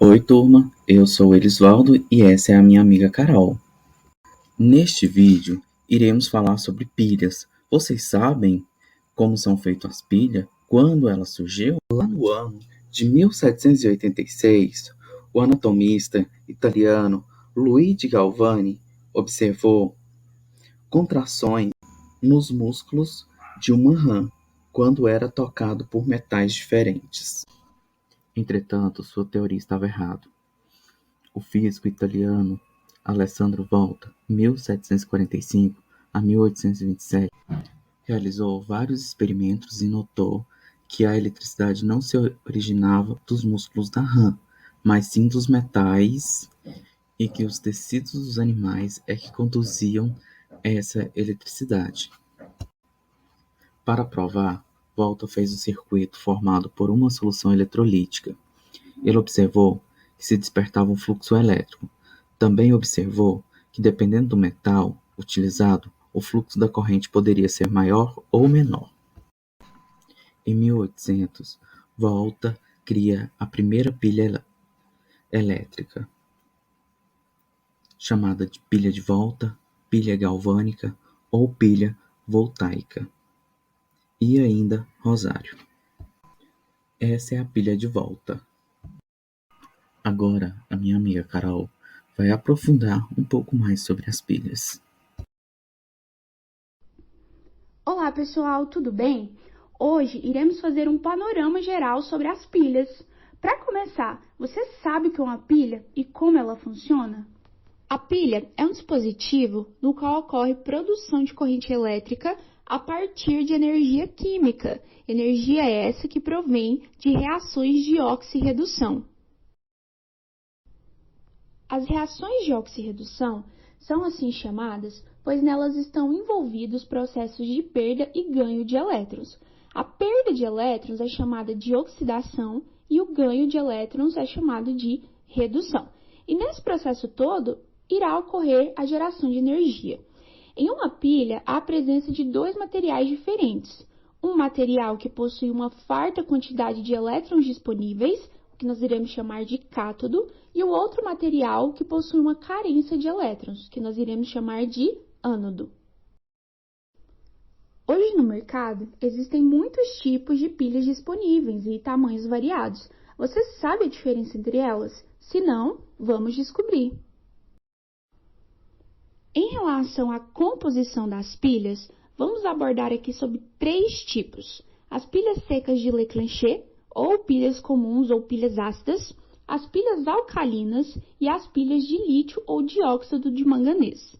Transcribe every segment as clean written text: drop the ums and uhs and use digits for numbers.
Oi, turma, eu sou o Elisvaldo e essa é a minha amiga Carol. Neste vídeo, iremos falar sobre pilhas. Vocês sabem como são feitas as pilhas? Quando ela surgiu? Lá no ano de 1786, o anatomista italiano Luigi Galvani observou contrações nos músculos de uma rã quando era tocado por metais diferentes. Entretanto, sua teoria estava errada. O físico italiano Alessandro Volta, 1745 a 1827, realizou vários experimentos e notou que a eletricidade não se originava dos músculos da rã, mas sim dos metais, e que os tecidos dos animais é que conduziam essa eletricidade. Para provar, Volta fez um circuito formado por uma solução eletrolítica. Ele observou que se despertava um fluxo elétrico. Também observou que, dependendo do metal utilizado, o fluxo da corrente poderia ser maior ou menor. Em 1800, Volta cria a primeira pilha elétrica, chamada de pilha de volta, pilha galvânica ou pilha voltaica. E ainda rosário. Essa é a pilha de volta. Agora, a minha amiga Carol vai aprofundar um pouco mais sobre as pilhas. Olá pessoal, tudo bem? Hoje iremos fazer um panorama geral sobre as pilhas. Para começar, você sabe o que é uma pilha e como ela funciona? A pilha é um dispositivo no qual ocorre produção de corrente elétrica a partir de energia química, energia essa que provém de reações de oxirredução. As reações de oxirredução são assim chamadas, pois nelas estão envolvidos processos de perda e ganho de elétrons. A perda de elétrons é chamada de oxidação e o ganho de elétrons é chamado de redução. E nesse processo todo, irá ocorrer a geração de energia. Em uma pilha, há a presença de dois materiais diferentes. Um material que possui uma farta quantidade de elétrons disponíveis, que nós iremos chamar de cátodo, e o outro material que possui uma carência de elétrons, que nós iremos chamar de ânodo. Hoje no mercado existem muitos tipos de pilhas disponíveis e tamanhos variados. Você sabe a diferença entre elas? Se não, vamos descobrir. Em relação à composição das pilhas, vamos abordar aqui sobre três tipos: as pilhas secas de Leclanché, ou pilhas comuns ou pilhas ácidas, as pilhas alcalinas e as pilhas de lítio ou dióxido de manganês.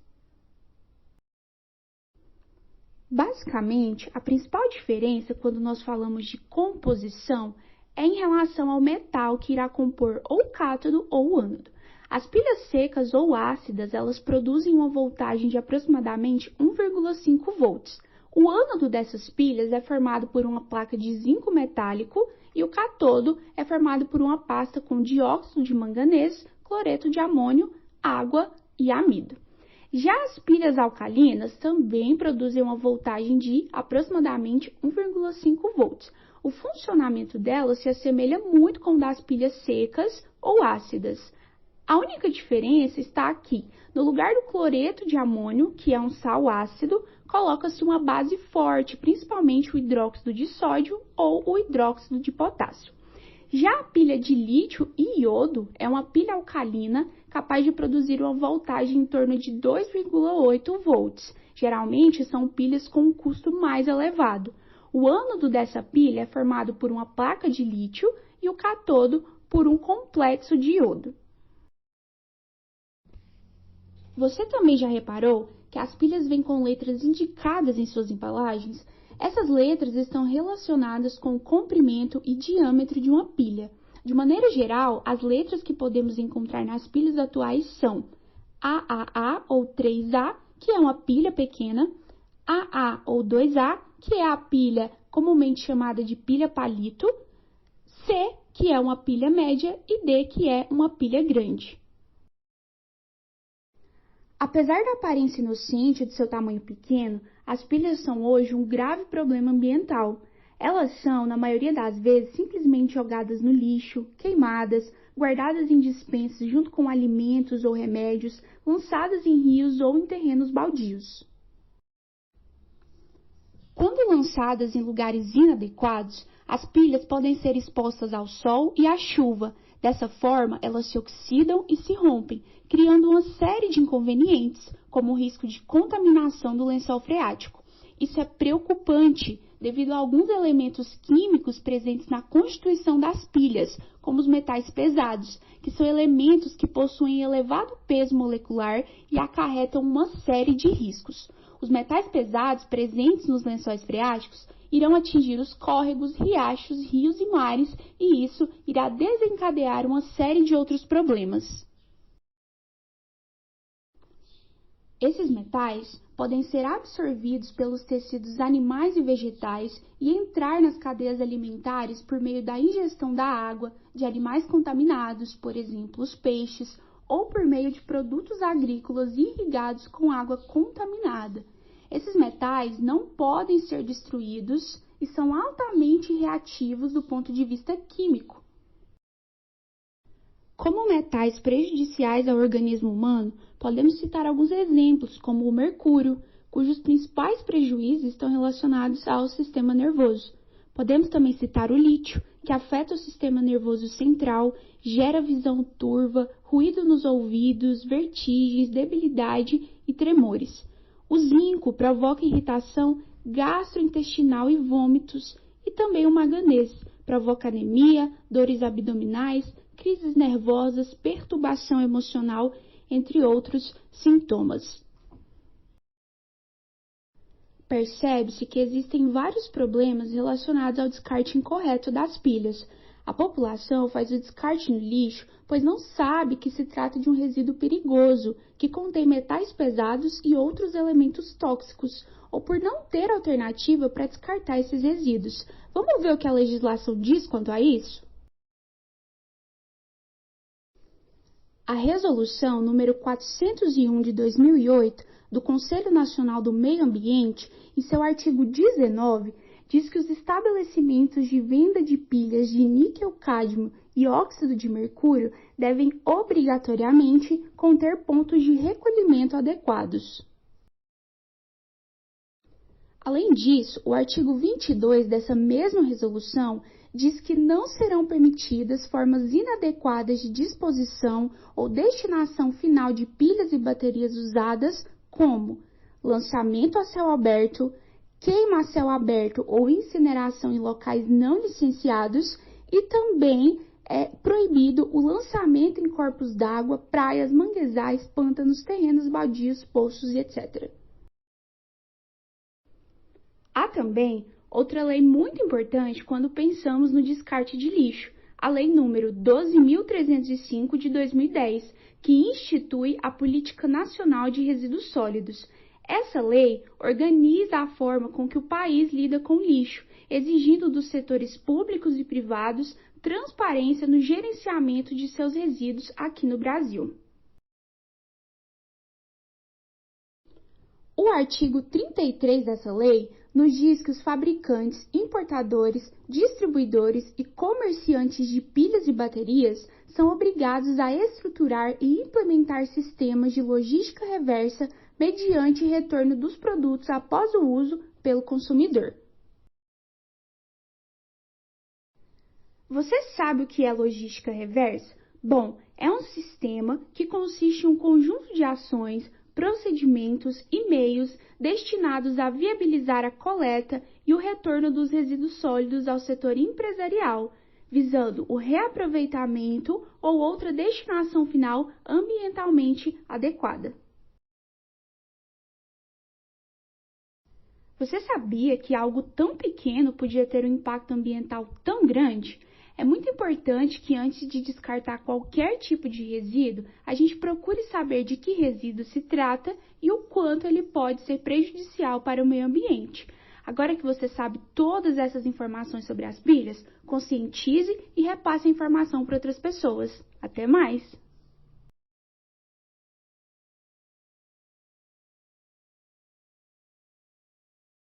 Basicamente, a principal diferença quando nós falamos de composição é em relação ao metal que irá compor ou o cátodo ou o ânodo. As pilhas secas ou ácidas, elas produzem uma voltagem de aproximadamente 1,5 volts. O ânodo dessas pilhas é formado por uma placa de zinco metálico e o cátodo é formado por uma pasta com dióxido de manganês, cloreto de amônio, água e amido. Já as pilhas alcalinas também produzem uma voltagem de aproximadamente 1,5 volts. O funcionamento delas se assemelha muito com o das pilhas secas ou ácidas. A única diferença está aqui. No lugar do cloreto de amônio, que é um sal ácido, coloca-se uma base forte, principalmente o hidróxido de sódio ou o hidróxido de potássio. Já a pilha de lítio e iodo é uma pilha alcalina capaz de produzir uma voltagem em torno de 2,8 volts. Geralmente são pilhas com um custo mais elevado. O ânodo dessa pilha é formado por uma placa de lítio e o cátodo por um complexo de iodo. Você também já reparou que as pilhas vêm com letras indicadas em suas embalagens? Essas letras estão relacionadas com o comprimento e diâmetro de uma pilha. De maneira geral, as letras que podemos encontrar nas pilhas atuais são AAA ou 3A, que é uma pilha pequena, AA ou 2A, que é a pilha comumente chamada de pilha palito, C, que é uma pilha média, e D, que é uma pilha grande. Apesar da aparência inocente de seu tamanho pequeno, as pilhas são hoje um grave problema ambiental. Elas são, na maioria das vezes, simplesmente jogadas no lixo, queimadas, guardadas em despensas junto com alimentos ou remédios, lançadas em rios ou em terrenos baldios. Quando lançadas em lugares inadequados, as pilhas podem ser expostas ao sol e à chuva. Dessa forma, elas se oxidam e se rompem, criando uma série de inconvenientes, como o risco de contaminação do lençol freático. Isso é preocupante, devido a alguns elementos químicos presentes na constituição das pilhas, como os metais pesados, que são elementos que possuem elevado peso molecular e acarretam uma série de riscos. Os metais pesados presentes nos lençóis freáticos irão atingir os córregos, riachos, rios e mares, e isso irá desencadear uma série de outros problemas. Esses metais podem ser absorvidos pelos tecidos animais e vegetais e entrar nas cadeias alimentares por meio da ingestão da água de animais contaminados, por exemplo, os peixes, ou por meio de produtos agrícolas irrigados com água contaminada. Esses metais não podem ser destruídos e são altamente reativos do ponto de vista químico. Como metais prejudiciais ao organismo humano, podemos citar alguns exemplos, como o mercúrio, cujos principais prejuízos estão relacionados ao sistema nervoso. Podemos também citar o lítio, que afeta o sistema nervoso central, gera visão turva, ruído nos ouvidos, vertigens, debilidade e tremores. O zinco provoca irritação gastrointestinal e vômitos, e também o manganês provoca anemia, dores abdominais, crises nervosas, perturbação emocional, entre outros sintomas. Percebe-se que existem vários problemas relacionados ao descarte incorreto das pilhas. A população faz o descarte no lixo, pois não sabe que se trata de um resíduo perigoso, que contém metais pesados e outros elementos tóxicos, ou por não ter alternativa para descartar esses resíduos. Vamos ver o que a legislação diz quanto a isso? A Resolução número 401 de 2008 do Conselho Nacional do Meio Ambiente, em seu artigo 19, diz que os estabelecimentos de venda de pilhas de níquel-cádmio e óxido de mercúrio devem obrigatoriamente conter pontos de recolhimento adequados. Além disso, o artigo 22 dessa mesma resolução diz que não serão permitidas formas inadequadas de disposição ou destinação final de pilhas e baterias usadas, como lançamento a céu aberto, queima a céu aberto ou incineração em locais não licenciados, e também é proibido o lançamento em corpos d'água, praias, manguezais, pântanos, terrenos baldios, poços e etc. Há também outra lei muito importante quando pensamos no descarte de lixo, a Lei número 12.305 de 2010, que institui a Política Nacional de Resíduos Sólidos. Essa lei organiza a forma com que o país lida com o lixo, exigindo dos setores públicos e privados transparência no gerenciamento de seus resíduos aqui no Brasil. O artigo 33 dessa lei nos diz que os fabricantes, importadores, distribuidores e comerciantes de pilhas e baterias são obrigados a estruturar e implementar sistemas de logística reversa mediante retorno dos produtos após o uso pelo consumidor. Você sabe o que é logística reversa? Bom, é um sistema que consiste em um conjunto de ações, procedimentos e meios destinados a viabilizar a coleta e o retorno dos resíduos sólidos ao setor empresarial, visando o reaproveitamento ou outra destinação final ambientalmente adequada. Você sabia que algo tão pequeno podia ter um impacto ambiental tão grande? É muito importante que antes de descartar qualquer tipo de resíduo, a gente procure saber de que resíduo se trata e o quanto ele pode ser prejudicial para o meio ambiente. Agora que você sabe todas essas informações sobre as pilhas, conscientize e repasse a informação para outras pessoas. Até mais!